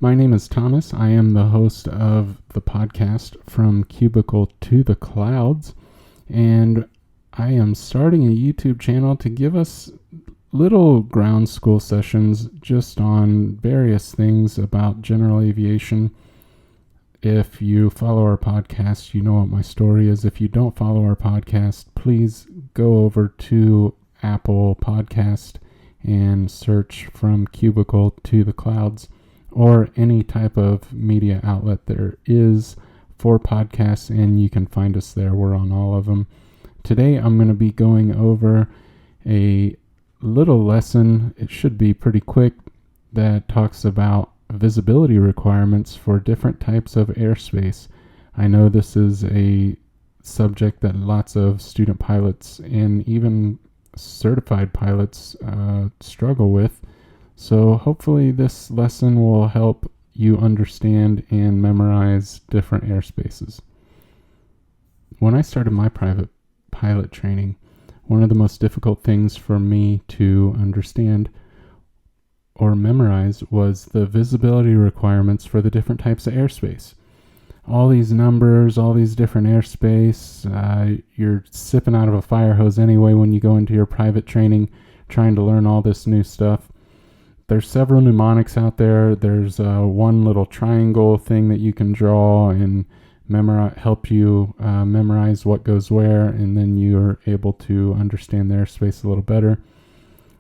My name is Thomas. I am the host of the podcast From Cubicle to the Clouds, and I am starting a YouTube channel to give us little ground school sessions just on various things about general aviation. If you follow our podcast, you know what my story is. If you don't follow our podcast, please go over to Apple Podcast and search From Cubicle to the Clouds, or any type of media outlet there is for podcasts, and you can find us there. We're on all of them. Today I'm going to be going over a little lesson, it should be pretty quick, that talks about visibility requirements for different types of airspace. I know this is a subject that lots of student pilots and even certified pilots struggle with. So hopefully this lesson will help you understand and memorize different airspaces. When I started my private pilot training, one of the most difficult things for me to understand or memorize was the visibility requirements for the different types of airspace. All these numbers, all these different airspace, you're sipping out of a fire hose anyway when you go into your private training trying to learn all this new stuff. There's several mnemonics out there. There's one little triangle thing that you can draw and help you memorize what goes where, and then you're able to understand the airspace a little better.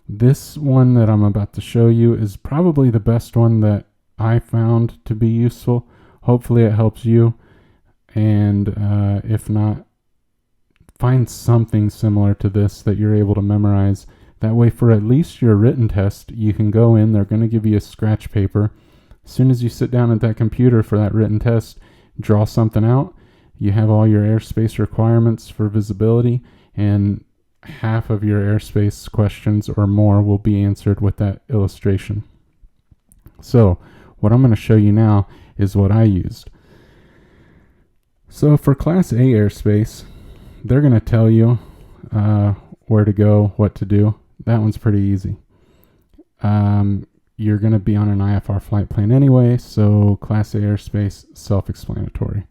This one that I'm about to show you is probably the best one that I found to be useful. Hopefully it helps you, and if not, find something similar to this that you're able to memorize. That way, for at least your written test, you can go in, they're going to give you a scratch paper. As soon as you sit down at that computer for that written test, draw something out. You have all your airspace requirements for visibility, and half of your airspace questions or more will be answered with that illustration. So, what I'm going to show you now is what I used. So, for Class A airspace, they're going to tell you where to go, what to do. That one's pretty easy. You're going to be on an IFR flight plan anyway, so Class A airspace, self-explanatory.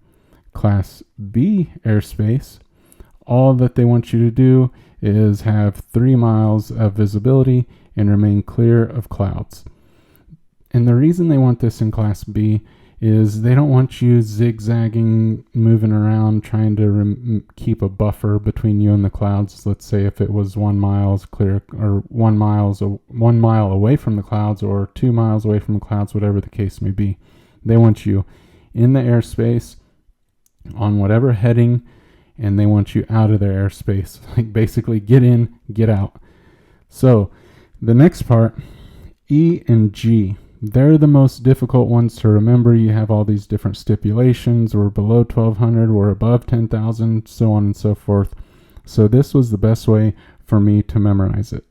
Class B airspace, all that they want you to do is have 3 miles of visibility and remain clear of clouds. And the reason they want this in Class B is they don't want you zigzagging, moving around, trying to keep a buffer between you and the clouds. Let's say if it was 1 mile clear, or 1 mile away from the clouds, or 2 miles away from the clouds, whatever the case may be. They want you in the airspace on whatever heading, and they want you out of their airspace. Like basically get in, get out. So the next part, E and G, they're the most difficult ones to remember. You have all these different stipulations. We're below 1200, we're above 10,000, so on and so forth. So this was the best way for me to memorize it.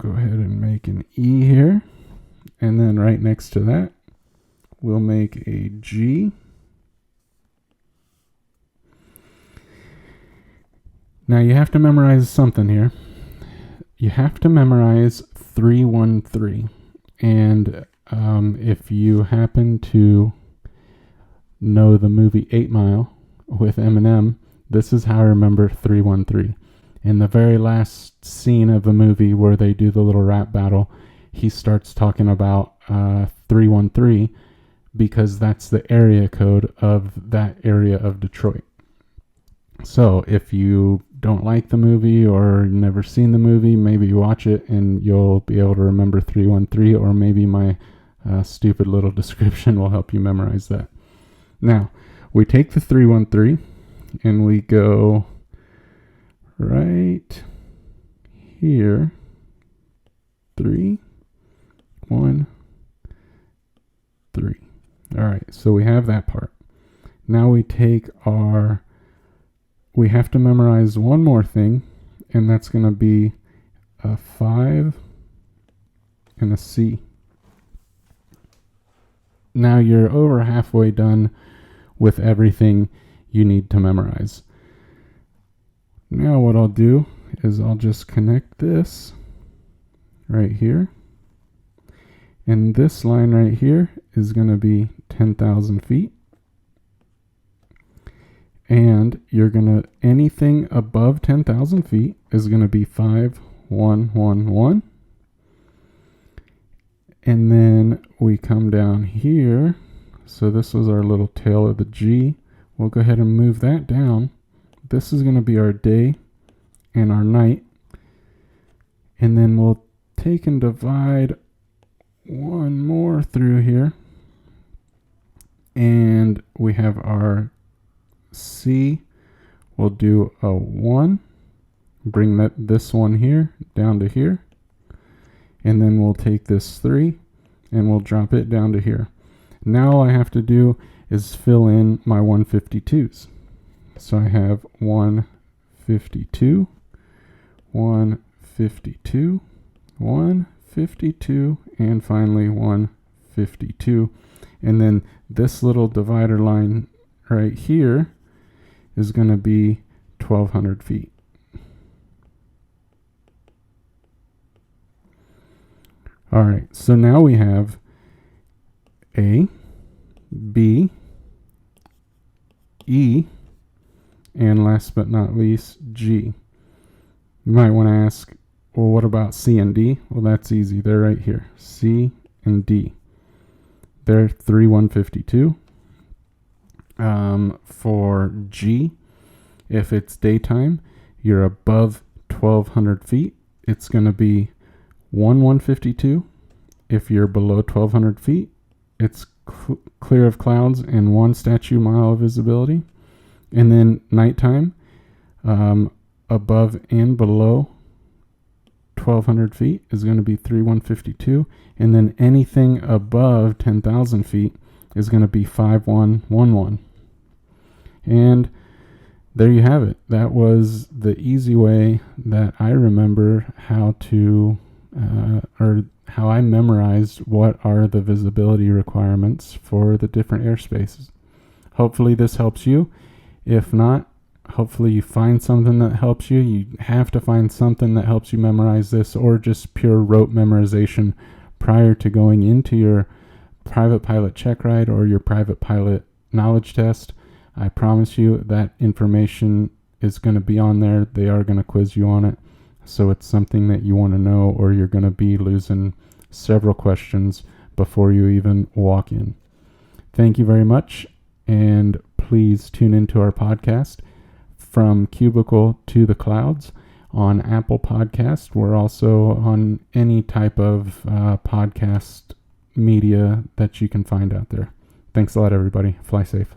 Go ahead and make an E here, and then right next to that we'll make a G. Now you have to memorize something here. You have to memorize 313, and if you happen to know the movie 8 Mile with Eminem, this is how I remember 313. In the very last scene of the movie where they do the little rap battle, he starts talking about 313 because that's the area code of that area of Detroit. So if you don't like the movie or never seen the movie, maybe you watch it and you'll be able to remember 313, or maybe my stupid little description will help you memorize that. Now, we take the 313 and we go right here. 3, 1, 3. All right, so we have that part. Now we have to memorize one more thing, and that's going to be a 5 and a C. Now you're over halfway done with everything you need to memorize. Now what I'll do is I'll just connect this right here. And this line right here is going to be 10,000 feet. And you're going to, anything above 10,000 feet is going to be 5111. And then we come down here. So this was our little tail of the G. We'll go ahead and move that down. This is going to be our day and our night. And then we'll take and divide one more through here. And we have our C. We'll do a 1. Bring this one here down to here. And then we'll take this 3 and we'll drop it down to here. Now all I have to do is fill in my 152s. So I have 152, 152, 152, and finally 152. And then this little divider line right here is going to be 1,200 feet. All right, so now we have A, B, E, and last but not least, G. You might want to ask, well, what about C and D? Well, that's easy. They're right here. C and D. They're 152. For G, if it's daytime, you're above 1,200 feet. It's going to be 152. If you're below 1,200 feet, it's clear of clouds and 1 statute mile of visibility. And then nighttime, above and below 1,200 feet is going to be 152. And then anything above 10,000 feet is going to be 5111. And there you have it. That was the easy way that I remember how to or how I memorized what are the visibility requirements for the different airspaces. Hopefully this helps you. If not, hopefully you find something that helps you. You have to find something that helps you memorize this, or just pure rote memorization prior to going into your private pilot check ride or your private pilot knowledge test. I promise you that information is going to be on there. They are going to quiz you on it. So it's something that you want to know, or you're going to be losing several questions before you even walk in. Thank you very much, and please tune into our podcast, From Cubicle to the Clouds, on Apple Podcast. We're also on any type of podcast media that you can find out there. Thanks a lot, everybody. Fly safe.